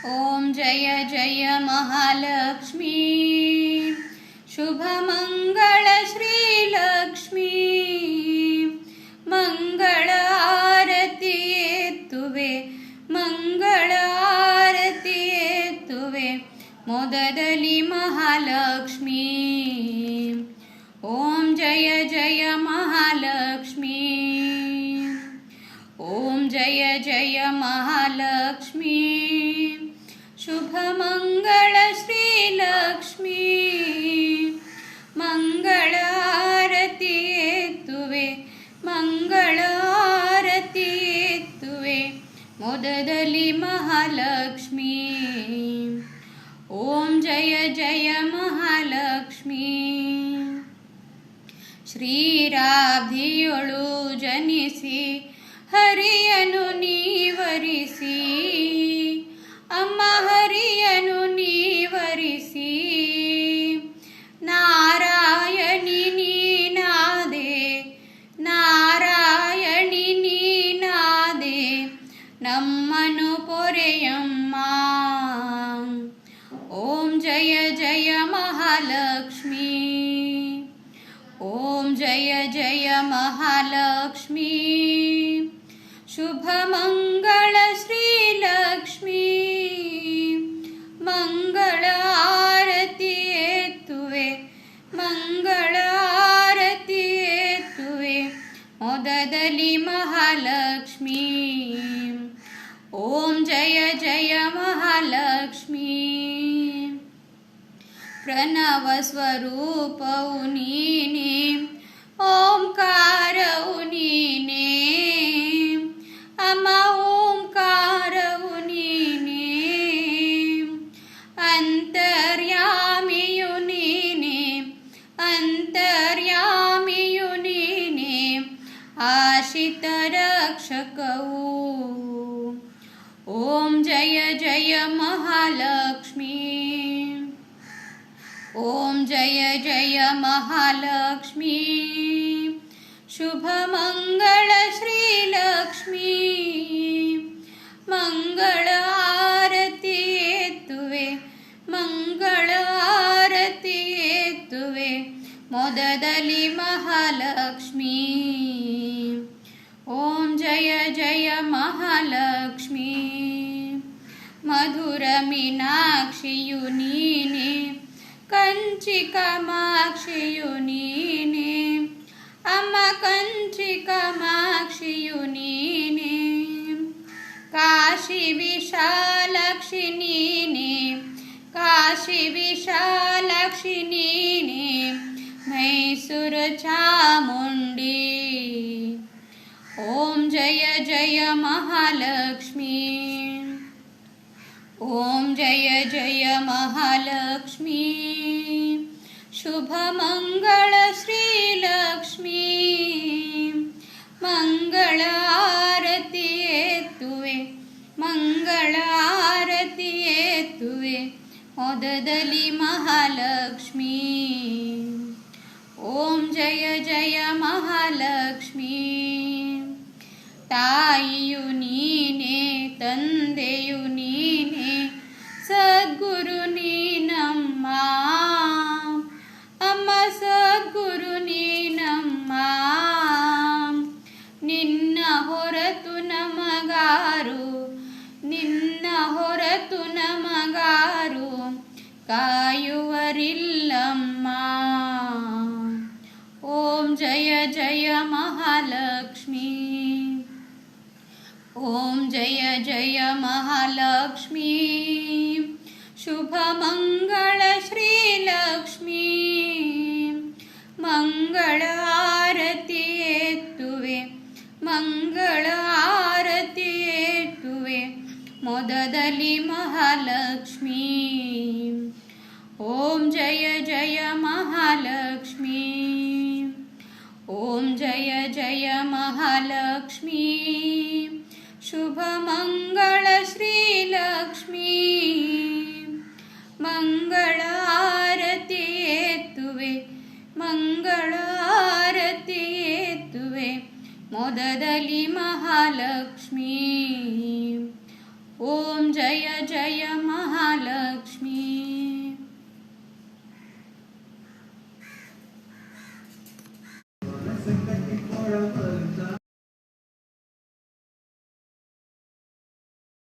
ओम जय जय महालक्ष्मी शुभ मंगल श्री लक्ष्मी मंगल आरती तुवे मंगल आरती तुवे मोददली महालक्ष्मी ओम जय जय महालक्ष्मी ओम जय जय महालक्ष्मी शुभ मंगल श्री लक्ष्मी मंगल आरती तुवे मंगल आरती तुवे मोददली महालक्ष्मी ओम जय जय महालक्ष्मी श्रीराब्धियोಳು जनिसी हरियनु नीवरिसी अम्म हरियनु नीवरिसी नारायणी नीनादे नारायणी नीनादे नम्मनु पोरेयम्म ओम जय जय महालक्ष्मी ओम जय जय महालक्ष्मी शुभ मंगल श्री लक्ष्मी मंगल आरती तुवे मंगल आरती तुवे मोददली महालक्ष्मी ओम जय जय महालक्ष्मी प्रणव स्वरूपವು ನೀನೇ ಓಂಕಾರವು ನೀನೇ ಅಮ್ಮ ಓಂಕಾರವು ನೀನೇ ಅಂತರ್ಯಾಮಿಯು ನೀನೇ ಅಂತರ್ಯಾಮಿಯು ನೀನೇ ಆಶಿತ ರಕ್ಷಕವು ಓಂ ಜಯ ಜಯ ಮಹಾಲಕ್ಷ್ಮೀ ओम जय जय महालक्ष्मी शुभ मंगल श्री लक्ष्मी मंगल आरती तुवे मंगल आरती तुवे मोददली महालक्ष्मी ओम जय जय महालक्ष्मी मधुर मीनाक्षियु नीने कंची कामाक्षियु नीने अम्म कंची कामाक्षियु नीने काशी विशालाक्षि नीने काशी विशालाक्षि नीने मैसूर चामुंडी ओम जय जय महालक्ष्मी ओम जय जय महालक्ष्मी शुभ मंगल श्री लक्ष्मी मंगल आरती तुवे मंगल आरती तुवे मोददली महालक्ष्मी ओम जय जय महालक्ष्मी ताಯಿಯು ನೀನೆ ತಂದೆಯು ನೀನೆ ಸದ್ಗುರು ನೀನಮ್ಮ ಅಮ್ಮ ಸದ್ಗುರು ನೀನಮ್ಮ ನಿನ್ನ ಹೊರತು ನಮಗಾರು ನಿನ್ನ ಹೊರತು ನಮಗಾರು ಕಾಯುವರಿಲ್ಲಮ್ಮ ಓಂ ಜಯ ಜಯ ಮಹಾಲಕ್ಷ್ಮೀ ओम जय जय महालक्ष्मी शुभ मंगल श्री लक्ष्मी मंगल आरती तुवे मंगल आरती तुवे मोददली महालक्ष्मी ओम जय जय महालक्ष्मी ओम जय जय महालक्ष्मी शुभ मंगल श्री लक्ष्मी मंगल आरती तुवे मंगल आरती तुवे मोददली महालक्ष्मी ओम जय जय